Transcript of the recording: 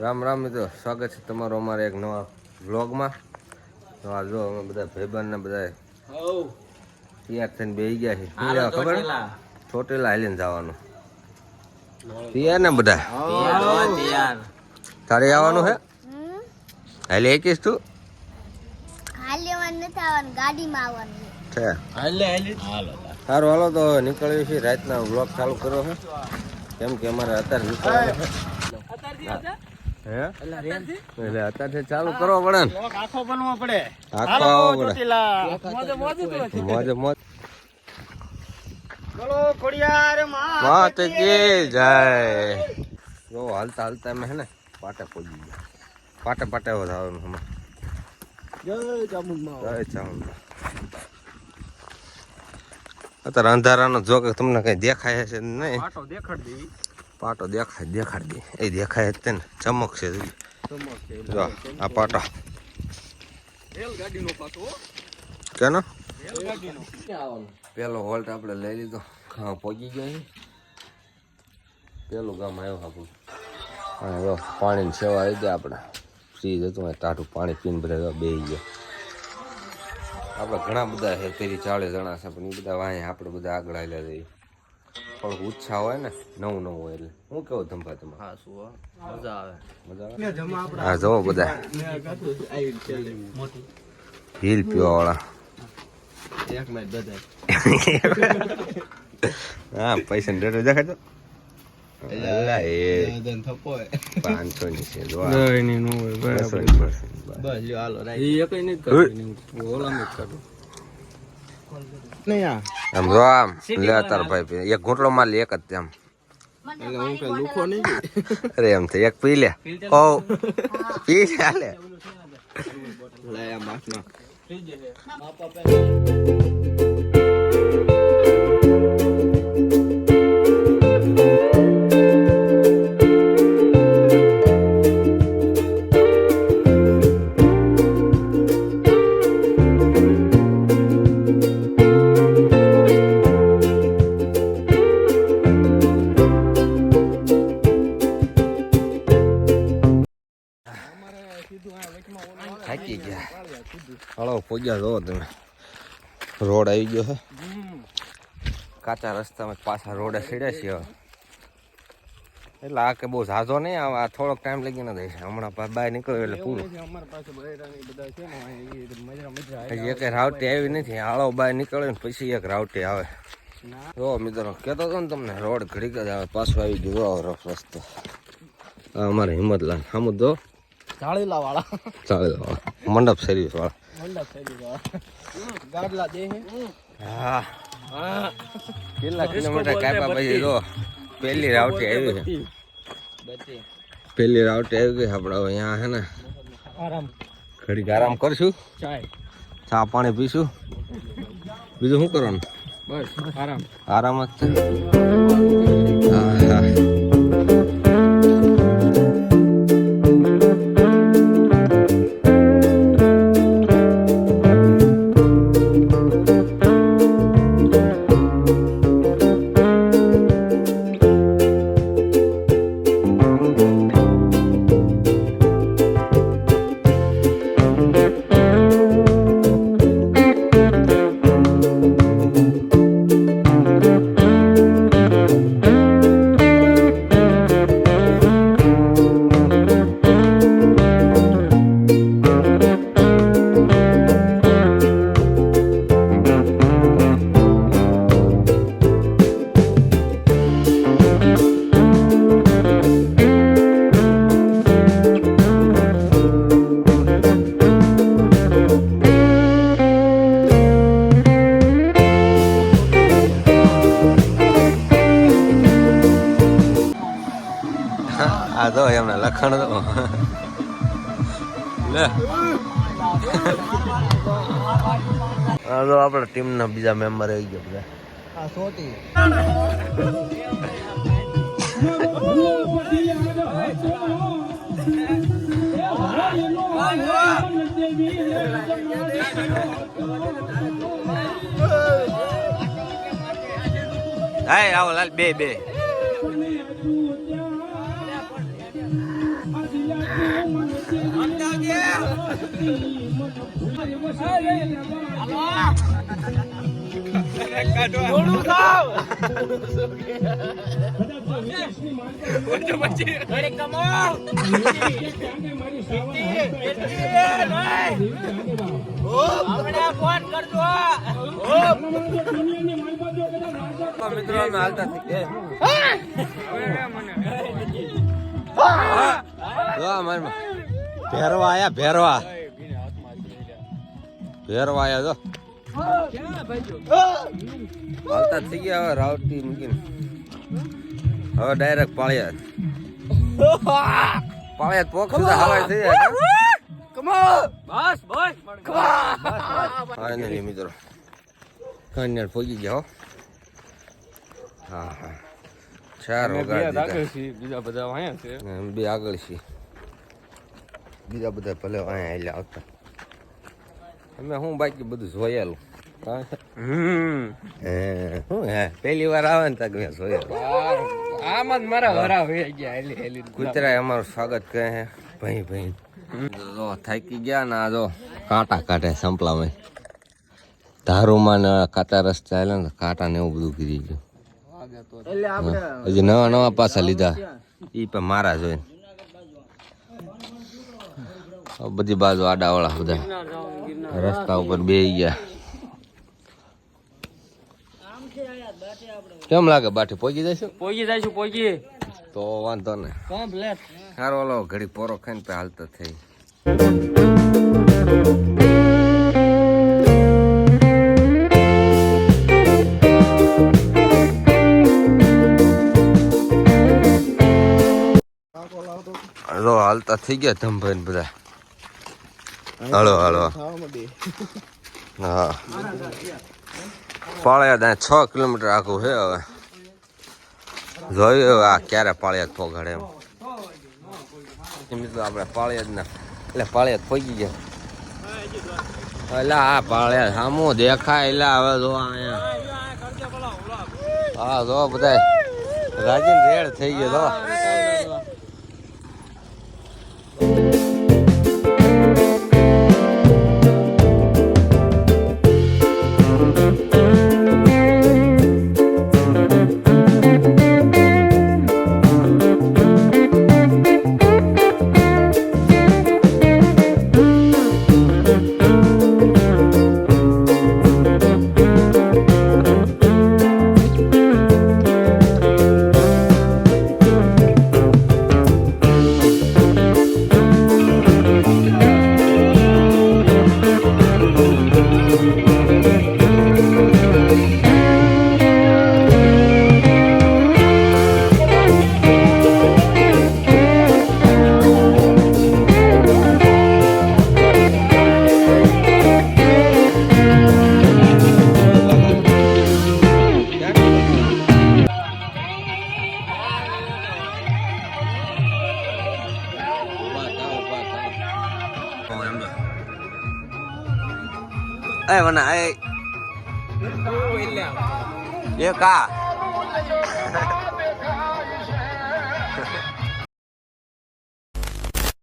રામ રામ મિત્રો, સ્વાગત છે તમારું અમારા એક નવા વ્લોગમાં. તો આ જો અમે બધા ભાઈબંધને બધા તૈયાર થઈને બેસી ગયા છે. શું લેવા ખબર? ચોટીલા હાલીને જવાનું. તૈયાર ને બધા? તારે આવવાનું હે? હાલે એકીશ તું? સારું હાલો તો નીકળ્યું છે. રાતના વ્લોગ ચાલુ કર્યો છે કેમ કે અમારે અત્યારે નીકળવાનું છે. એટલે અત્યારથી ચાલુ કરવો પડે ને, આખો બનવો પડે, આખો આવવો પડે. મોજે મોજ. બોલો ખોડિયાર માત કી જય. જો હાલતા હાલતા અમે હે ને પાટે પહોંચી ગયા. પાટે પાટે વધારવાનું અમે. જય ચામુંડા, જય ચામુંડા. અત્યારે અંધારાનો જો કે તમને કઈ દેખાય છે નહીં. પાટો દેખાડી દેવી, પાટો દેખાડી દે. એ દેખાય જ ને, ચમક છે. જો આ પાટો રેલગાડીનો પાટો કેનો? રેલગાડીનો. પેલો હોલ્ટ આપણે લઈ લીધો. હા પહોંચી ગયા. પેલું ગામ આવ્યું આપણું. હા જો પાણીની સેવા આવી ગયા. આપણે ફ્રીજ હતું, ટાઢું પાણી પીને બધા બેસી ગયા. આપણે ઘણા બધા છે, 30-40 જણા છે, પણ એ બધા વાંહે આપણે બધા આગળ આવેલા જઈએ. થોડોક ઉત્સાહ હોય ને, નવું હોય એટલે. હું કેવું ધંભા તમારે? હા શું મજા આવે, મજા આવે. હા જવો બધા હિલ પીવા વાળા. હા પૈસા ડર દેખાય તો 500 ની છે. આમ જો આમ લે તાર ભાઈ એક ઘૂંટડો માર લે, એક જ તેમ. અરે એમ તો એક પી લે. ઓ પી લે. થાકી ગયા. હળો પહોંચ્યા જો તમે. રોડ આવી ગયો છે. કાચા રસ્તામાં પાછા રોડે સીડ્યા છીએ. એટલે આ કે બહુ ઝાઝો નહીં આવે. આ થોડોક ટાઈમ લગી નથી. હમણાં બહાર નીકળ્યો એટલે પૂરું. હજી એક રાવટી આવી નથી. આળો બહાર નીકળ્યો ને પછી એક રાવટી આવે. જો મિત્રો કહેતો હતો ને તમને, રોડ ઘડીક જ આવે પાછો આવી ગયો રફ રસ્તો. હા અમારે હિંમતલાલ સામું દો ચાળીલા વાળા મંડપ સર્વિસ વાળા. હા કેટલા કિલોમીટર કાપ્યા પછી જો પહેલી રાવટી આવી છે. પહેલી રાવટી આવી ગઈ. આપણે હવે અહીંયા છે ને ઘડીક આરામ કરશું, ચા પાણી પીશું. બીજું શું કરવાનું? બસ આરામ જ છે. હા હા આ તો એમને લખણ તો લે. આ તો આપણા ટીમના બીજા મેમ્બર આવી ગયા બધા. આ સોટી હાય આવો લાલ બે મિત્રો અમે હાલતા થઈ ભેરવા આયા ભેરવા આયા જો હાલતા થઈ ગયા હવે રાવટી મૂકીને હવે ડાયરેક્ટ પાળિયાદ પોક સુધા હવાય થઈ જાય ફાઇનલી મિત્રો કન્યા પહોંચી ગયા હો હા હા 4 વગાડી બીજા બધા અહીંયા છે બે આગળ છે બીજા બધા ભલે અહીંયા એટલે આવતા અમે હું બાકી બધું જોયેલું પહેલી વાર આવે ને તક મેં જોયેલું આમાં જ મારા વરા હોય ગયા કૂતરાએ અમારું સ્વાગત કરે છે ભાઈ ભાઈ જો થાકી ગયા ને આ જો કાંટા કાઢે સંપલામાં ધારુમાં ને કાંટા રસ્તા ચાલે ને કાંટા ને એવું બધું કીધી ગયું હજી નવા નવા પાછા લીધા ઈ પણ મારા જોઈને બધી બાજુ આડાવાળા બધા રસ્તા ઉપર બેહી ગયા કેમ લાગે બાઠી પહોંચી જઈશું તો વાંધો ને સારો ઓલો ઘડી પોરો ખાઈને પે હાલતો થઈ હલો હાલતા થઈ ગયા ધમભાઈ ને બધા હલો હલો હા પાળિયાદ 6 કિલોમીટર આખું છે હવે જોયું હવે આ ક્યારે પાળિયાદ પહોંચાડે એમ મિત્રો આપણે પાળિયાદના એટલે પાળિયાદ પહોંચી ગયા એટલે આ પાળિયાદ સામું દેખાય એટલે હવે જો અહીંયા હા જો બધા રાજીન રેડ થઈ ગયો એ વના એ કા